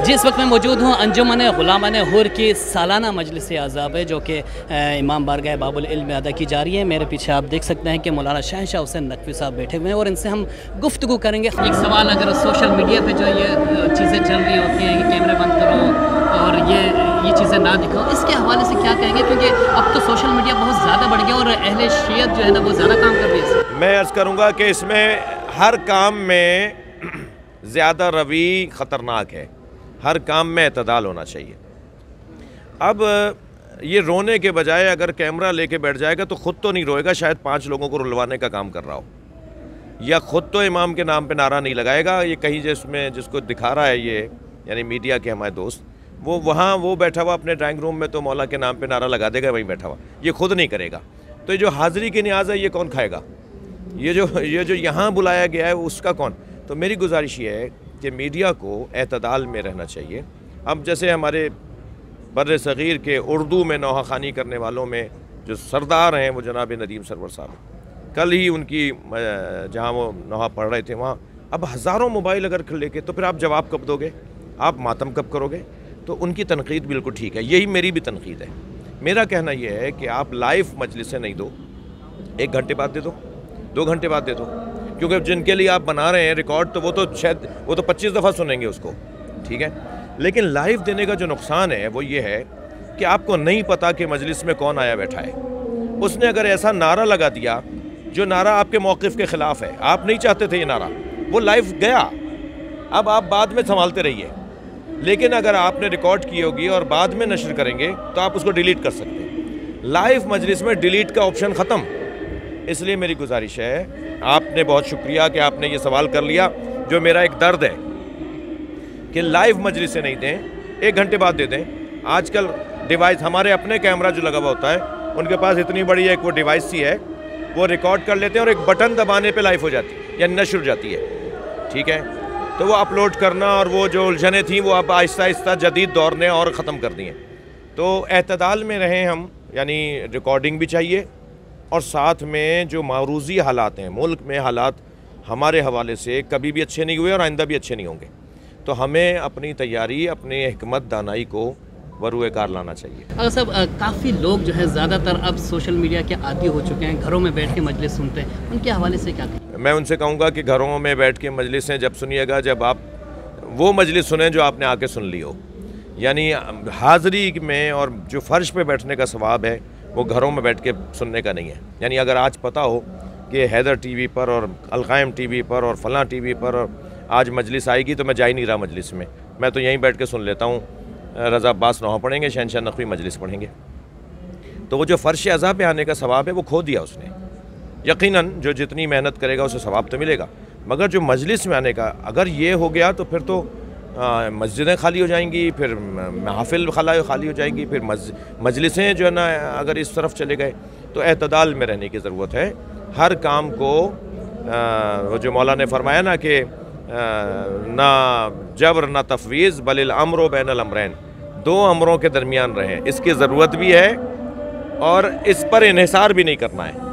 जी, इस वक्त मैं मौजूद हूँ अंजुमन गुलामान हुर की सालाना मजलिस आज़ाब है जो कि इमाम बारगाह बाबुल इल्म में अदा की जा रही है। मेरे पीछे आप देख सकते हैं कि मौलाना शहनशाह हुसैन नकवी साहब बैठे हुए हैं और इनसे हम गुफ्तगू करेंगे। एक सवाल, अगर सोशल मीडिया पे जो ये चीज़ें चल रही होती हैं कि कैमरे बंद करो और ये चीज़ें ना दिखाओ, इसके हवाले से क्या कहेंगे? क्योंकि अब तो सोशल मीडिया बहुत ज़्यादा बढ़ गया और अहले शियत जो है ना वो ज़्यादा काम कर रही है। मैं अर्ज़ करूँगा कि इसमें हर काम में ज़्यादा रवि ख़तरनाक है, हर काम में एतदाल होना चाहिए। अब ये रोने के बजाय अगर कैमरा लेके बैठ जाएगा तो ख़ुद तो नहीं रोएगा, शायद 5 लोगों को रुलवाने का काम कर रहा हो, या ख़ुद तो इमाम के नाम पे नारा नहीं लगाएगा। ये कहीं जिसको दिखा रहा है ये यानी मीडिया के हमारे दोस्त, वो बैठा हुआ अपने ड्राइंग रूम में तो मौला के नाम पे नारा लगा देगा वहीं बैठा हुआ, ये खुद नहीं करेगा। तो ये जो हाज़िरी की न्याज़ है ये कौन खाएगा? ये जो यहाँ बुलाया गया है उसका कौन? तो मेरी गुजारिश ये है कि मीडिया को एतदाल में रहना चाहिए। अब जैसे हमारे बर्र सग़ीर के उर्दू में नौहाख़ानी करने वालों में जो सरदार हैं वो जनाब नदीम सरवर साहब, कल ही उनकी जहाँ वो नौहा पढ़ रहे थे वहाँ अब हज़ारों मोबाइल अगर लेके, तो फिर आप जवाब कब दोगे? आप मातम कब करोगे? तो उनकी तनक़ीद बिल्कुल ठीक है, यही मेरी भी तनक़ीद है। मेरा कहना यह है कि आप लाइव मजलिसें नहीं दो, 1 घंटे बाद दे दो, 2 घंटे बाद दे दो, क्योंकि जिनके लिए आप बना रहे हैं रिकॉर्ड तो वो तो 25 दफ़ा सुनेंगे उसको, ठीक है। लेकिन लाइव देने का जो नुकसान है वो ये है कि आपको नहीं पता कि मजलिस में कौन आया बैठा है। उसने अगर ऐसा नारा लगा दिया जो नारा आपके मौक़िफ़ के ख़िलाफ़ है, आप नहीं चाहते थे ये नारा, वो लाइव गया, अब आप बाद में संभालते रहिए। लेकिन अगर आपने रिकॉर्ड की होगी और बाद में नशर करेंगे तो आप उसको डिलीट कर सकते हैं। लाइव मजलिस में डिलीट का ऑप्शन ख़त्म। इसलिए मेरी गुजारिश है, आपने बहुत शुक्रिया कि आपने ये सवाल कर लिया, जो मेरा एक दर्द है कि लाइव मजलिसें नहीं दें, 1 घंटे बाद दे दें। आजकल डिवाइस, हमारे अपने कैमरा जो लगा हुआ होता है उनके पास इतनी बड़ी एक वो डिवाइस सी है, वो रिकॉर्ड कर लेते हैं और एक बटन दबाने पे लाइव हो जाती है या नशर हो जाती है, ठीक है। तो वो अपलोड करना और वो जो उलझनें थी वो अब आहिस्ता आहिस्ता जदीद दौर ने और ख़त्म कर दी हैं। तो एतदाल में रहें हम, यानी रिकॉर्डिंग भी चाहिए और साथ में जो मारूज़ी हालात हैं, मुल्क में हालात हमारे हवाले से कभी भी अच्छे नहीं हुए और आइंदा भी अच्छे नहीं होंगे, तो हमें अपनी तैयारी, अपनी हिकमत दानाई को वरूए कार लाना चाहिए। अगर सब काफ़ी लोग जो है ज़्यादातर अब सोशल मीडिया के आदी हो चुके हैं, घरों में बैठ के मजलिस सुनते हैं, उनके हवाले से क्या कहें? मैं उनसे कहूँगा कि घरों में बैठ के मजलिसें जब सुनिएगा जब आप वो मजलिस सुनें जो आपने आके सुन ली हो, यानी हाज़िरी में, और जो फ़र्श पे बैठने का सवाब है वो घरों में बैठ के सुनने का नहीं है। यानी अगर आज पता हो कि हैदर टीवी पर और अलकायम टीवी पर और फ़लाँ टीवी पर और आज मजलिस आएगी तो मैं जा ही नहीं रहा मजलिस में, मैं तो यहीं बैठ के सुन लेता हूँ, रज़ा अब्बास नौहा पढ़ेंगे, शहनशाह नकवी मजलिस पढ़ेंगे। तो वो जो फ़र्श अज़ा पे आने का सवाब है वो खो दिया उसने। यकीनन जो जितनी मेहनत करेगा उसे सवाब तो मिलेगा, मगर जो मजलिस में आने का अगर ये हो गया तो फिर तो मस्जिदें खाली हो जाएंगी, फिर महफिल खाली हो जाएगी, फिर मजलिसें जो है ना अगर इस तरफ चले गए, तो एतदाल में रहने की ज़रूरत है। हर काम को वो जो मौला ने फरमाया ना कि ना जबर ना तफवीज़ बलिल अम्रो बैनल अमरैन, 2 अमरों के दरमियान रहें, इसकी ज़रूरत भी है और इस पर इन्हिसार भी नहीं करना है।